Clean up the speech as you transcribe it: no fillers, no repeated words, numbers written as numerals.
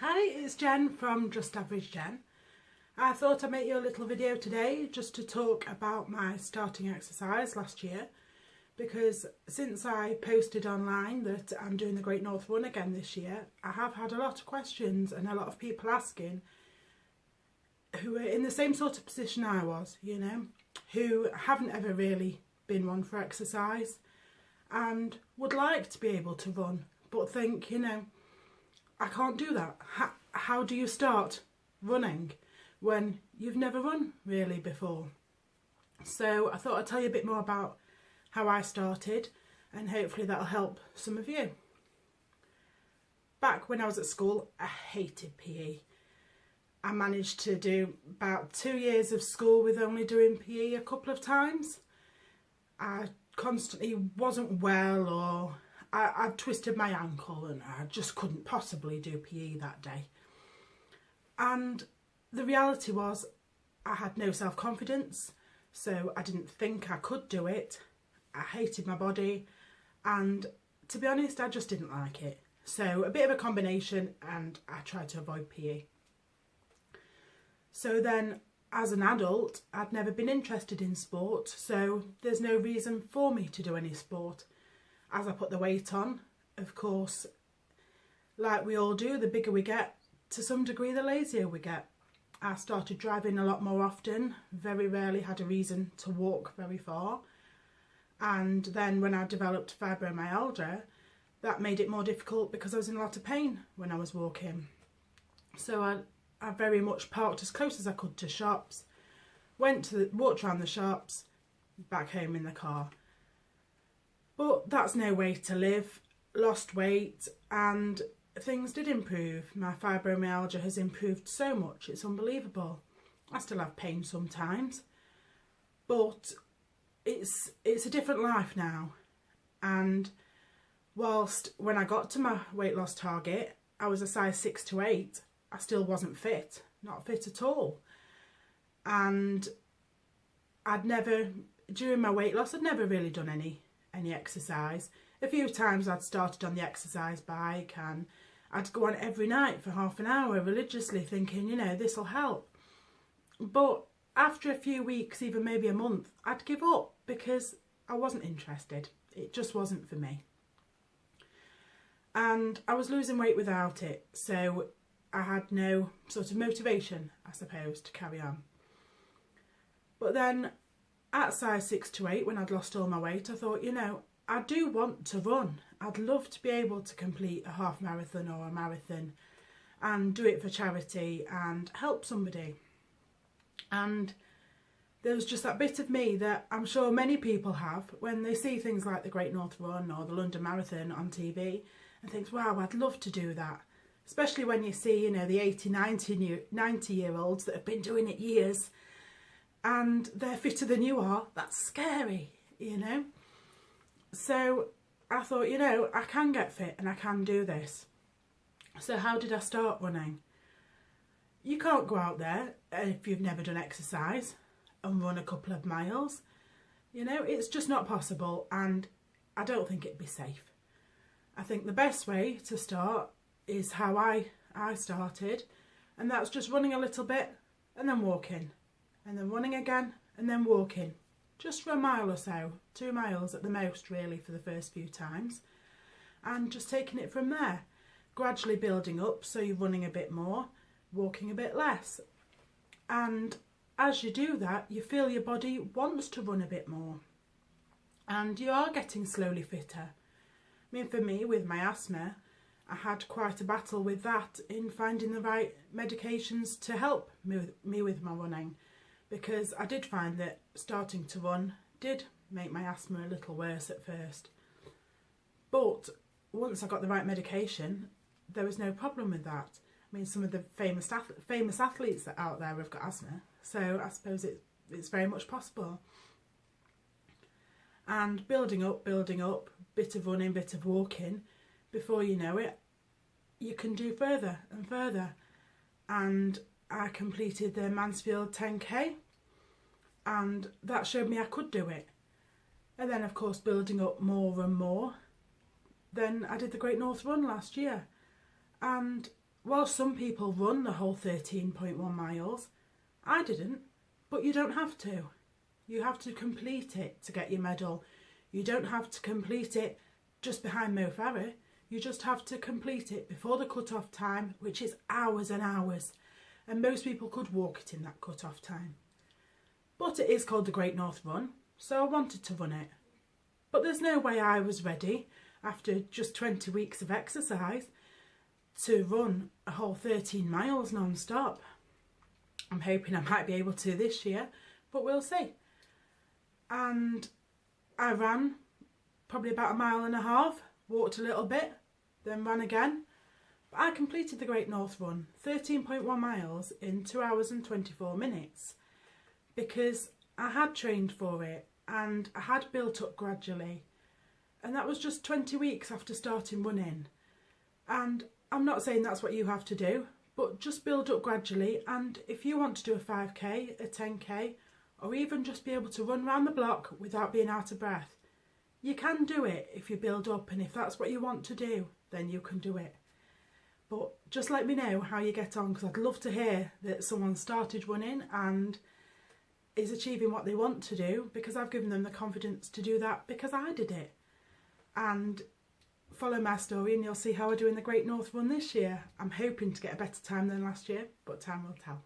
Hi, it's Jen from Just Average Jen. I thought I'd make you a little video today just to talk about my starting exercise last year, because since I posted online that I'm doing the Great North Run again this year, I have had a lot of questions and a lot of people asking who are in the same sort of position I was, who haven't ever really been one for exercise and would like to be able to run but think, I can't do that. How do you start running when you've never run really before? So I thought I'd tell you a bit more about how I started, and hopefully that'll help some of you. Back when I was at school, I hated PE. I managed to do about 2 years of school with only doing PE a couple of times. I constantly wasn't well, or I'd twisted my ankle and I just couldn't possibly do PE that day. And the reality was I had no self-confidence, so I didn't think I could do it. I hated my body, and to be honest, I just didn't like it. So a bit of a combination, and I tried to avoid PE. So then, as an adult, I'd never been interested in sport, so there's no reason for me to do any sport. As I put the weight on, of course, like we all do, the bigger we get, to some degree the lazier we get. I started driving a lot more often, very rarely had a reason to walk very far. And then when I developed fibromyalgia, that made it more difficult because I was in a lot of pain when I was walking. So I very much parked as close as I could to shops, walked around the shops, back home in the car. But that's no way to live. Lost weight and things did improve. My fibromyalgia has improved so much, it's unbelievable. I still have pain sometimes, but it's a different life now. And whilst when I got to my weight loss target, I was a size 6 to 8, I still wasn't fit, not fit at all. And during my weight loss, I'd never really done any exercise. A few times I'd started on the exercise bike and I'd go on every night for half an hour religiously thinking, this will help. But after a few weeks, even maybe a month, I'd give up because I wasn't interested. It just wasn't for me. And I was losing weight without it, so I had no sort of motivation, I suppose, to carry on. But then at size 6 to 8, when I'd lost all my weight, I thought, I do want to run. I'd love to be able to complete a half marathon or a marathon and do it for charity and help somebody. And there was just that bit of me that I'm sure many people have when they see things like the Great North Run or the London Marathon on TV and thinks, wow, I'd love to do that. Especially when you see, the 80, 90-year-olds that have been doing it years and they're fitter than you are. That's scary, So I thought, I can get fit and I can do this. So how did I start running? You can't go out there if you've never done exercise and run a couple of miles. It's just not possible, and I don't think it'd be safe. I think the best way to start is how I started, and that's just running a little bit and then walking, and then running again and then walking. Just for a mile or so, 2 miles at the most really for the first few times, and just taking it from there, gradually building up so you're running a bit more, walking a bit less. And as you do that, you feel your body wants to run a bit more and you are getting slowly fitter. For me, with my asthma, I had quite a battle with that in finding the right medications to help me with my running, because I did find that starting to run did make my asthma a little worse at first. But once I got the right medication, there was no problem with that. Some of the famous athletes that are out there have got asthma, so I suppose it's very much possible. And building up, bit of running, bit of walking, before you know it, you can do further and further. And I completed the Mansfield 10k, and that showed me I could do it. And then of course building up more and more, then I did the Great North Run last year, and while some people run the whole 13.1 miles, I didn't, but you don't have to. You have to complete it to get your medal. You don't have to complete it just behind Mo Farah. You just have to complete it before the cut-off time, which is hours and hours. And most people could walk it in that cut-off time. But it is called the Great North Run, so I wanted to run it. But there's no way I was ready, after just 20 weeks of exercise, to run a whole 13 miles non-stop. I'm hoping I might be able to this year, but we'll see. And I ran probably about 1.5 miles, walked a little bit, then ran again. But I completed the Great North Run, 13.1 miles in 2 hours and 24 minutes, because I had trained for it and I had built up gradually. And that was just 20 weeks after starting running. And I'm not saying that's what you have to do, but just build up gradually. And if you want to do a 5k, a 10k, or even just be able to run around the block without being out of breath, you can do it if you build up, and if that's what you want to do, then you can do it. But just let me know how you get on, because I'd love to hear that someone started running and is achieving what they want to do, because I've given them the confidence to do that because I did it. And follow my story and you'll see how I do in the Great North Run this year. I'm hoping to get a better time than last year, but time will tell.